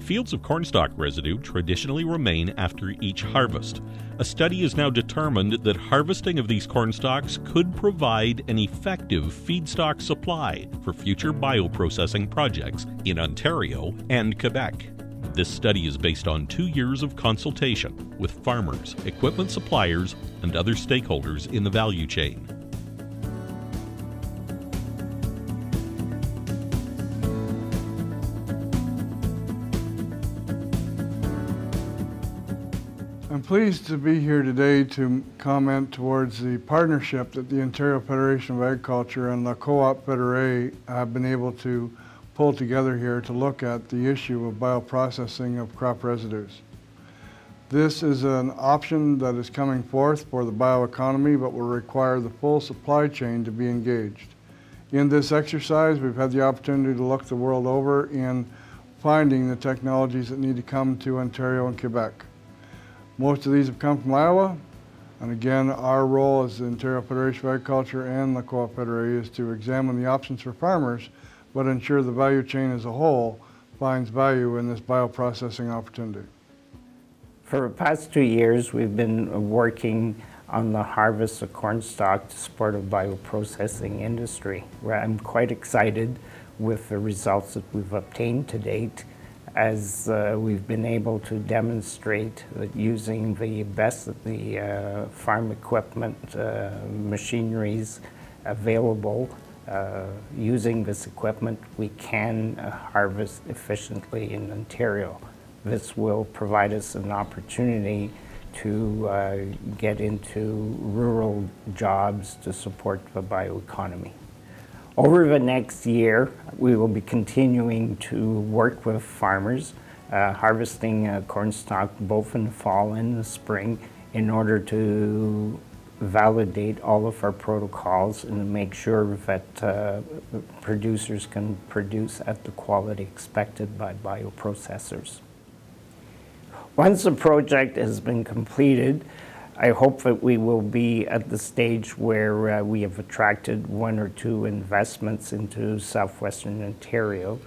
Fields of cornstalk residue traditionally remain after each harvest. A study has now determined that harvesting of these cornstalks could provide an effective feedstock supply for future bioprocessing projects in Ontario and Quebec. This study is based on 2 years of consultation with farmers, equipment suppliers, and other stakeholders in the value chain. I'm pleased to be here today to comment towards the partnership that the Ontario Federation of Agriculture and La Co-op Fédérée have been able to pull together here to look at the issue of bioprocessing of crop residues. This is an option that is coming forth for the bioeconomy, but will require the full supply chain to be engaged. In this exercise, we've had the opportunity to look the world over in finding the technologies that need to come to Ontario and Quebec. Most of these have come from Iowa, and again, our role as the Ontario Federation of Agriculture and the Co-op Fédérée is to examine the options for farmers, but ensure the value chain as a whole finds value in this bioprocessing opportunity. For the past 2 years, we've been working on the harvest of cornstalk to support the bioprocessing industry, where I'm quite excited with the results that we've obtained to date, as we've been able to demonstrate that using the best of the farm equipment, machineries available, using this equipment, we can harvest efficiently in Ontario. This will provide us an opportunity to get into rural jobs to support the bioeconomy. Over the next year, we will be continuing to work with farmers, harvesting cornstalk both in the fall and the spring in order to validate all of our protocols and to make sure that producers can produce at the quality expected by bioprocessors. Once the project has been completed, I hope that we will be at the stage where we have attracted 1 or 2 investments into southwestern Ontario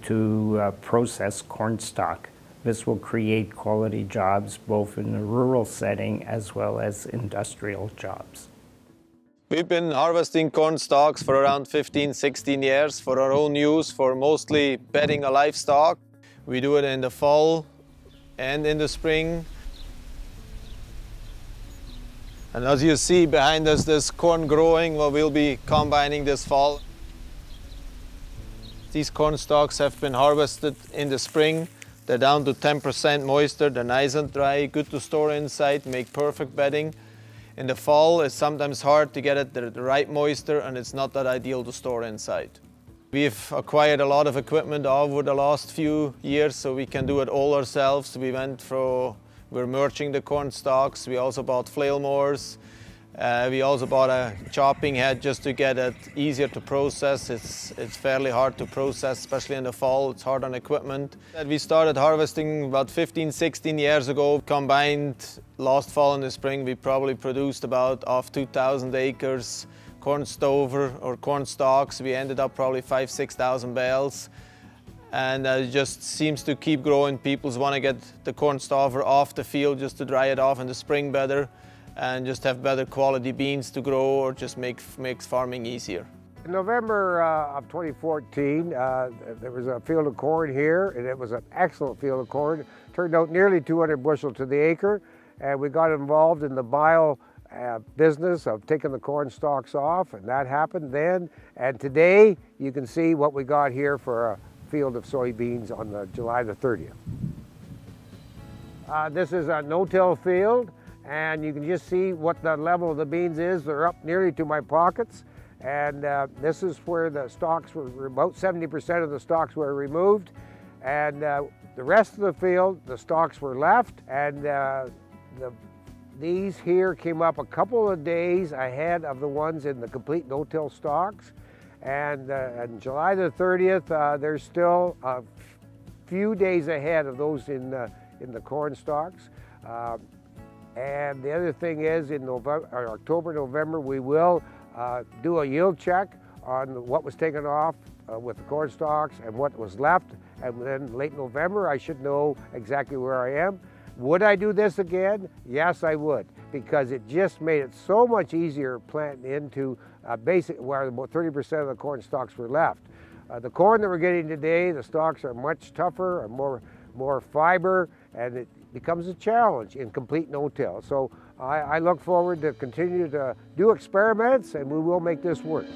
to process cornstalk. This will create quality jobs both in the rural setting as well as industrial jobs. We've been harvesting cornstalks for around 15, 16 years for our own use, for mostly bedding a livestock. We do it in the fall and in the spring. And as you see behind us, there's corn growing, what we'll be combining this fall. These cornstalks have been harvested in the spring. They're down to 10% moisture, they're nice and dry, good to store inside, make perfect bedding. In the fall, it's sometimes hard to get it the right moisture, and it's not that ideal to store inside. We've acquired a lot of equipment over the last few years, so we can do it all ourselves. We're merging the cornstalks. We also bought flail mowers. We also bought a chopping head just to get it easier to process. It's fairly hard to process, especially in the fall. It's hard on equipment. We started harvesting about 15, 16 years ago. Combined last fall and the spring, we probably produced about off 2,000 acres corn stover or corn stalks. We ended up probably 5,000, 6,000 bales. And it just seems to keep growing. People want to get the corn stover off the field just to dry it off in the spring better and just have better quality beans to grow, or just makes farming easier. In November of 2014, there was a field of corn here, and it was an excellent field of corn. It turned out nearly 200 bushel to the acre, and we got involved in the bio business of taking the corn stalks off, and that happened then. And today, you can see what we got here for a field of soybeans on July the 30th. This is a no-till field, and you can just see what the level of the beans is. They're up nearly to my pockets, and this is where the stalks were, about 70% of the stalks were removed, and the rest of the field, the stalks were left, and these here came up a couple of days ahead of the ones in the complete no-till stalks. And on July the 30th, there's still a few days ahead of those in the corn stalks. And the other thing is, in October, November, we will do a yield check on what was taken off with the corn stalks and what was left, and then late November I should know exactly where I am. Would I do this again? Yes, I would, because it just made it so much easier planting into basic, where about 30% of the corn stalks were left. The corn that we're getting today, the stalks are much tougher and more fiber, and it becomes a challenge in complete no-till. So I look forward to continue to do experiments, and we will make this work.